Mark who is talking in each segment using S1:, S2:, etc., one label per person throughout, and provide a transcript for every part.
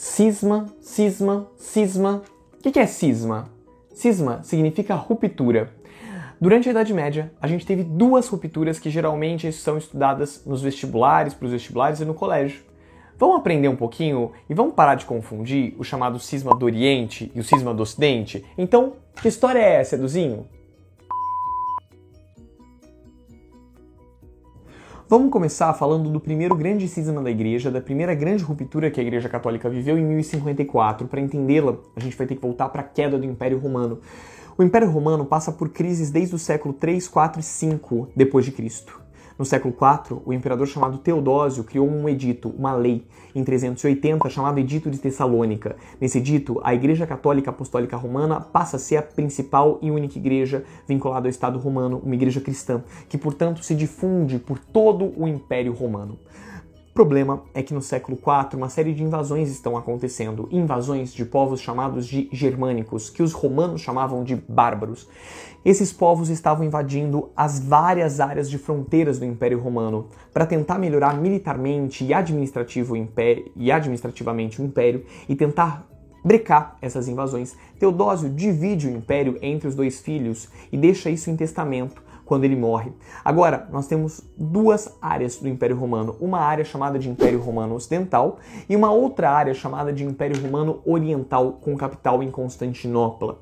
S1: Cisma, cisma, cisma. O que é cisma? Cisma significa ruptura. Durante a Idade Média, a gente teve duas rupturas que geralmente são estudadas nos vestibulares, para os vestibulares e no colégio. Vamos aprender um pouquinho e vamos parar de confundir o chamado cisma do Oriente e o cisma do Ocidente? Então, que história é essa, Eduzinho? Vamos começar falando do primeiro grande cisma da Igreja, da primeira grande ruptura que a Igreja Católica viveu em 1054. Para entendê-la, a gente vai ter que voltar para a queda do Império Romano. O Império Romano passa por crises desde o século 3, 4 e 5 depois de Cristo. No século IV, o imperador chamado Teodósio criou um edito, uma lei, em 380, chamado Edito de Tessalônica. Nesse edito, a Igreja Católica Apostólica Romana passa a ser a principal e única igreja vinculada ao Estado Romano, uma igreja cristã, que, portanto, se difunde por todo o Império Romano. O problema é que no século IV uma série de invasões estão acontecendo, invasões de povos chamados de germânicos, que os romanos chamavam de bárbaros. Esses povos estavam invadindo as várias áreas de fronteiras do Império Romano para tentar melhorar militarmente e administrativamente o Império e tentar brecar essas invasões. Teodósio divide o Império entre os dois filhos e deixa isso em testamento quando ele morre. Agora, nós temos duas áreas do Império Romano, uma área chamada de Império Romano Ocidental e uma outra área chamada de Império Romano Oriental, com capital em Constantinopla.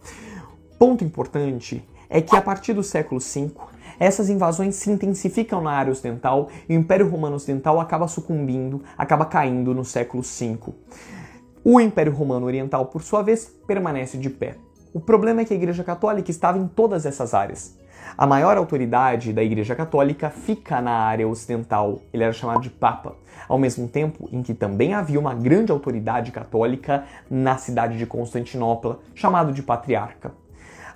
S1: Ponto importante é que a partir do século V, essas invasões se intensificam na área ocidental e o Império Romano Ocidental acaba sucumbindo, acaba caindo no século V. O Império Romano Oriental, por sua vez, permanece de pé. O problema é que a Igreja Católica estava em todas essas áreas. A maior autoridade da Igreja Católica fica na área ocidental, ele era chamado de Papa, ao mesmo tempo em que também havia uma grande autoridade católica na cidade de Constantinopla, chamado de Patriarca.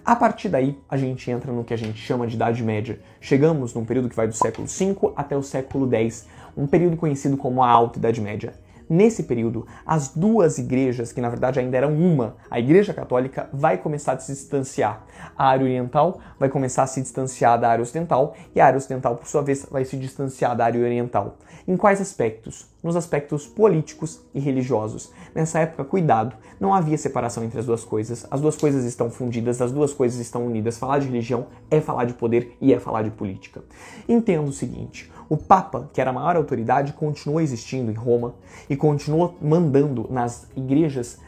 S1: A partir daí, a gente entra no que a gente chama de Idade Média. Chegamos num período que vai do século V até o século X, um período conhecido como a Alta Idade Média. Nesse período, as duas igrejas, que na verdade ainda eram uma, a Igreja Católica vai começar a se distanciar. A área oriental vai começar a se distanciar da área ocidental e a área ocidental, por sua vez, vai se distanciar da área oriental. Em quais aspectos? Nos aspectos políticos e religiosos. Nessa época, cuidado, não havia separação entre as duas coisas estão fundidas, as duas coisas estão unidas. Falar de religião é falar de poder e é falar de política. Entenda o seguinte, o Papa, que era a maior autoridade, continua existindo em Roma e continua mandando nas igrejas,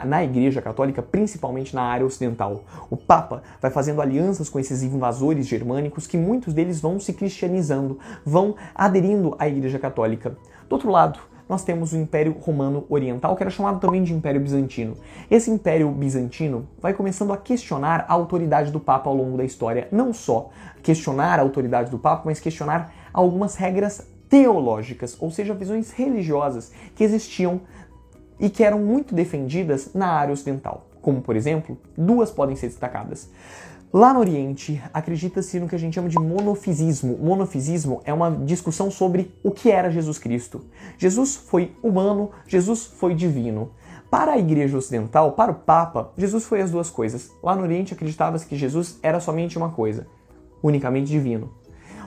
S1: na Igreja Católica, principalmente na área ocidental. O Papa vai fazendo alianças com esses invasores germânicos que muitos deles vão se cristianizando, vão aderindo à Igreja Católica. Do outro lado, nós temos o Império Romano Oriental, que era chamado também de Império Bizantino. Esse Império Bizantino vai começando a questionar a autoridade do Papa ao longo da história. Não só questionar a autoridade do Papa, mas questionar algumas regras teológicas, ou seja, visões religiosas que existiam e que eram muito defendidas na área ocidental. Como, por exemplo, duas podem ser destacadas. Lá no Oriente, acredita-se no que a gente chama de monofisismo. Monofisismo é uma discussão sobre o que era Jesus Cristo. Jesus foi humano, Jesus foi divino. Para a Igreja Ocidental, para o Papa, Jesus foi as duas coisas. Lá no Oriente acreditava-se que Jesus era somente uma coisa, unicamente divino.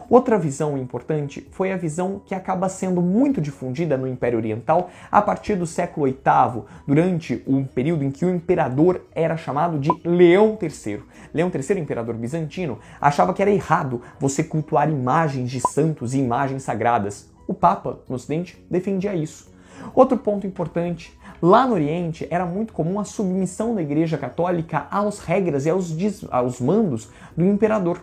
S1: Outra visão importante foi a visão que acaba sendo muito difundida no Império Oriental a partir do século VIII, durante um período em que o imperador era chamado de Leão III. Leão III, imperador bizantino, achava que era errado você cultuar imagens de santos e imagens sagradas. O Papa, no Ocidente, defendia isso. Outro ponto importante, lá no Oriente era muito comum a submissão da Igreja Católica às regras e aos mandos do imperador.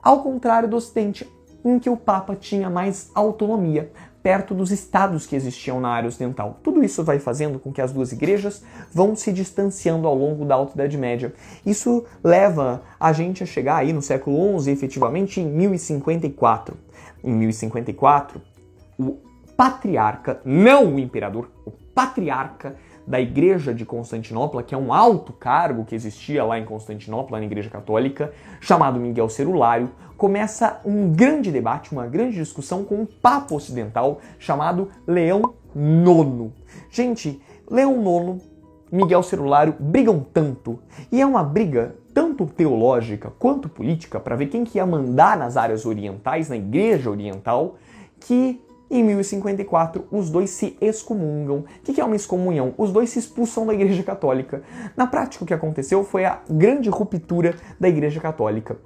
S1: Ao contrário do Ocidente, em que o Papa tinha mais autonomia, perto dos estados que existiam na área ocidental. Tudo isso vai fazendo com que as duas igrejas vão se distanciando ao longo da Alta Idade Média. Isso leva a gente a chegar aí no século XI, efetivamente em 1054. Em 1054, o patriarca, não o imperador, o patriarca da Igreja de Constantinopla, que é um alto cargo que existia lá em Constantinopla, na Igreja Católica, chamado Miguel Cerulário, começa um grande debate, uma grande discussão com um Papa ocidental chamado Leão IX. Gente, Leão IX, Miguel Cerulário brigam tanto, e é uma briga tanto teológica quanto política para ver quem que ia mandar nas áreas orientais, na Igreja Oriental, que e em 1054 os dois se excomungam. O que é uma excomunhão? Os dois se expulsam da Igreja Católica. Na prática, o que aconteceu foi a grande ruptura da Igreja Católica.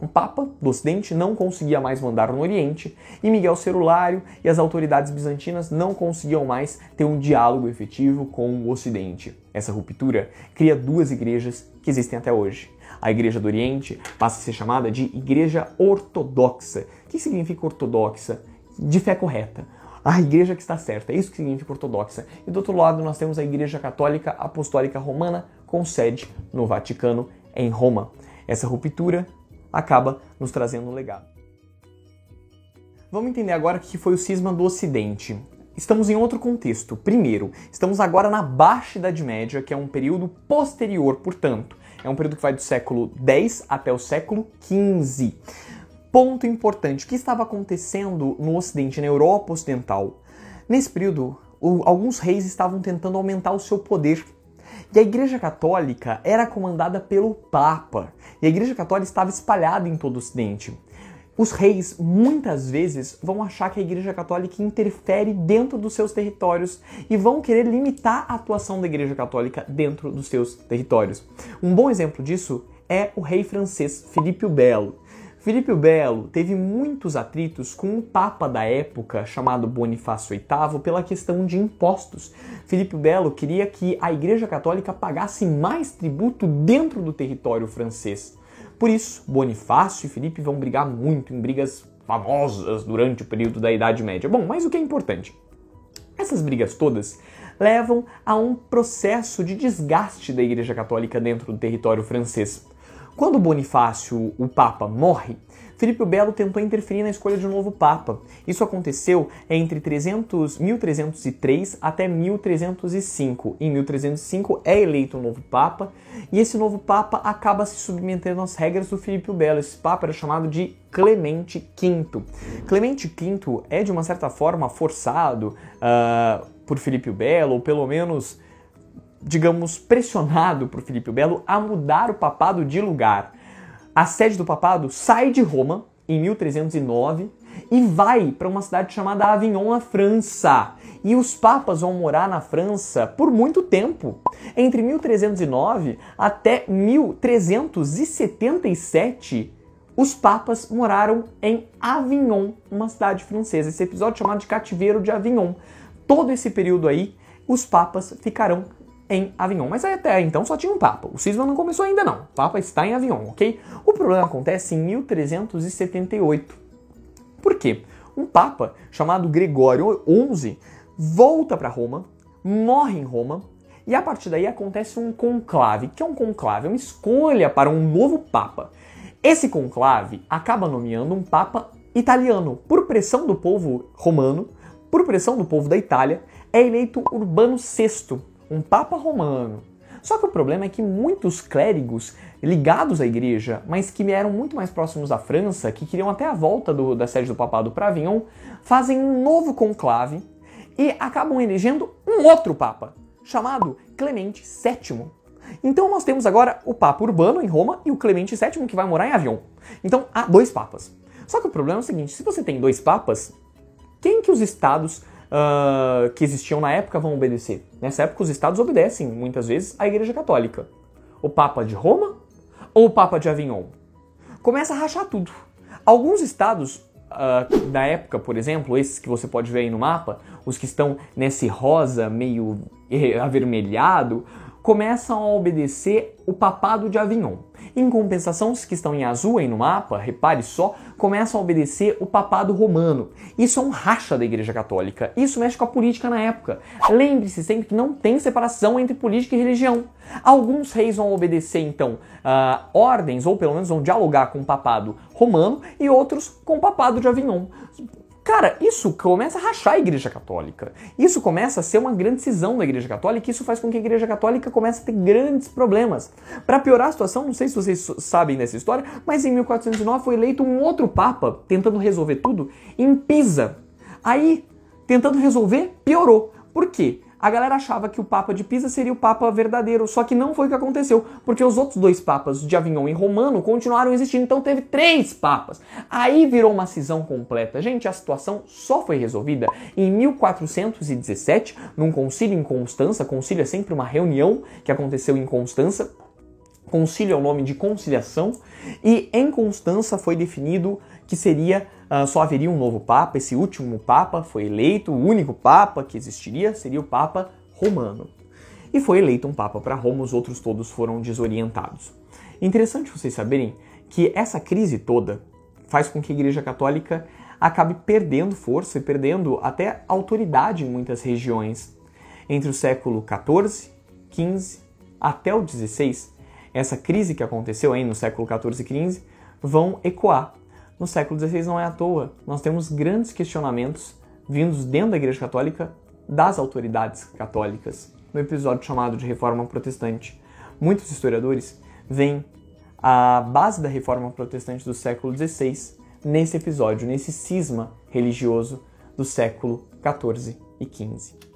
S1: O Papa do Ocidente não conseguia mais mandar no Oriente e Miguel Cerulário e as autoridades bizantinas não conseguiam mais ter um diálogo efetivo com o Ocidente. Essa ruptura cria duas igrejas que existem até hoje. A Igreja do Oriente passa a ser chamada de Igreja Ortodoxa. O que significa ortodoxa? De fé correta. A igreja que está certa, é isso que significa ortodoxa. E do outro lado nós temos a Igreja Católica Apostólica Romana, com sede no Vaticano, em Roma. Essa ruptura acaba nos trazendo um legado. Vamos entender agora o que foi o cisma do Ocidente. Estamos em outro contexto. Primeiro, estamos agora na Baixa Idade Média, que é um período posterior, portanto, é um período que vai do século X até o século XV. Ponto importante, o que estava acontecendo no Ocidente, na Europa Ocidental? Nesse período, alguns reis estavam tentando aumentar o seu poder. E a Igreja Católica era comandada pelo Papa. E a Igreja Católica estava espalhada em todo o Ocidente. Os reis, muitas vezes, vão achar que a Igreja Católica interfere dentro dos seus territórios e vão querer limitar a atuação da Igreja Católica dentro dos seus territórios. Um bom exemplo disso é o rei francês Filipe o Belo. Filipe o Belo teve muitos atritos com um papa da época chamado Bonifácio VIII pela questão de impostos. Filipe o Belo queria que a Igreja Católica pagasse mais tributo dentro do território francês. Por isso, Bonifácio e Filipe vão brigar muito em brigas famosas durante o período da Idade Média. Bom, mas o que é importante? Essas brigas todas levam a um processo de desgaste da Igreja Católica dentro do território francês. Quando Bonifácio, o Papa, morre, Filipe o Belo tentou interferir na escolha de um novo Papa. Isso aconteceu entre 1303 até 1305. Em 1305 é eleito um novo Papa, e esse novo Papa acaba se submetendo às regras do Filipe o Belo. Esse Papa era chamado de Clemente V. Clemente V é, de uma certa forma, forçado por Filipe o Belo, ou pelo menos, digamos, pressionado por Filipe o Belo a mudar o papado de lugar. A sede do papado sai de Roma em 1309 e vai para uma cidade chamada Avignon, na França. E os papas vão morar na França por muito tempo. Entre 1309 até 1377, os papas moraram em Avignon, uma cidade francesa. Esse episódio é chamado de Cativeiro de Avignon. Todo esse período aí, os papas ficarão em Avignon. Mas até então só tinha um Papa. O cisma não começou ainda não. O Papa está em Avignon, ok? O problema acontece em 1378. Por quê? Um Papa chamado Gregório XI volta para Roma, morre em Roma, e a partir daí acontece um conclave. O que é um conclave? É uma escolha para um novo Papa. Esse conclave acaba nomeando um Papa italiano. Por pressão do povo romano, por pressão do povo da Itália, é eleito Urbano VI, um Papa romano. Só que o problema é que muitos clérigos ligados à igreja, mas que eram muito mais próximos da França, que queriam até a volta da sede do papado para Avignon, fazem um novo conclave e acabam elegendo um outro Papa, chamado Clemente VII. Então nós temos agora o Papa Urbano em Roma e o Clemente VII que vai morar em Avignon. Então há dois papas. Só que o problema é o seguinte, se você tem dois papas, quem que os estados que existiam na época vão obedecer? Nessa época os estados obedecem, muitas vezes, à Igreja Católica. O Papa de Roma ou o Papa de Avignon? Começa a rachar tudo. Alguns estados da época, por exemplo, esses que você pode ver aí no mapa, os que estão nesse rosa meio avermelhado, começam a obedecer o Papado de Avignon. Em compensação, os que estão em azul aí no mapa, repare só, começam a obedecer o Papado Romano. Isso é um racha da Igreja Católica. Isso mexe com a política na época. Lembre-se sempre que não tem separação entre política e religião. Alguns reis vão obedecer, então, ordens, ou pelo menos vão dialogar com o Papado Romano, e outros com o Papado de Avignon. Cara, isso começa a rachar a Igreja Católica. Isso começa a ser uma grande cisão da Igreja Católica e isso faz com que a Igreja Católica comece a ter grandes problemas. Para piorar a situação, não sei se vocês sabem dessa história, mas em 1409 foi eleito um outro Papa, tentando resolver tudo, em Pisa. Aí, tentando resolver, piorou. Por quê? a galera achava que o Papa de Pisa seria o Papa verdadeiro, só que não foi o que aconteceu, porque os outros 2 papas de Avignon e Romano continuaram existindo, então teve 3 papas. Aí virou uma cisão completa. Gente, a situação só foi resolvida em 1417, num concílio em Constança. Concílio é sempre uma reunião que aconteceu em Constança. Concílio é o nome de conciliação, e em Constança foi definido que só haveria um novo Papa. Esse último Papa foi eleito, o único Papa que existiria seria o Papa Romano. E foi eleito um Papa para Roma, os outros todos foram desorientados. Interessante vocês saberem que essa crise toda faz com que a Igreja Católica acabe perdendo força e perdendo até autoridade em muitas regiões. Entre o século XIV, XV até o XVI, essa crise que aconteceu aí no século XIV e XV vão ecoar. No século XVI não é à toa, nós temos grandes questionamentos vindos dentro da Igreja Católica das autoridades católicas. No episódio chamado de Reforma Protestante, muitos historiadores veem a base da Reforma Protestante do século XVI nesse episódio, nesse cisma religioso do século XIV e XV.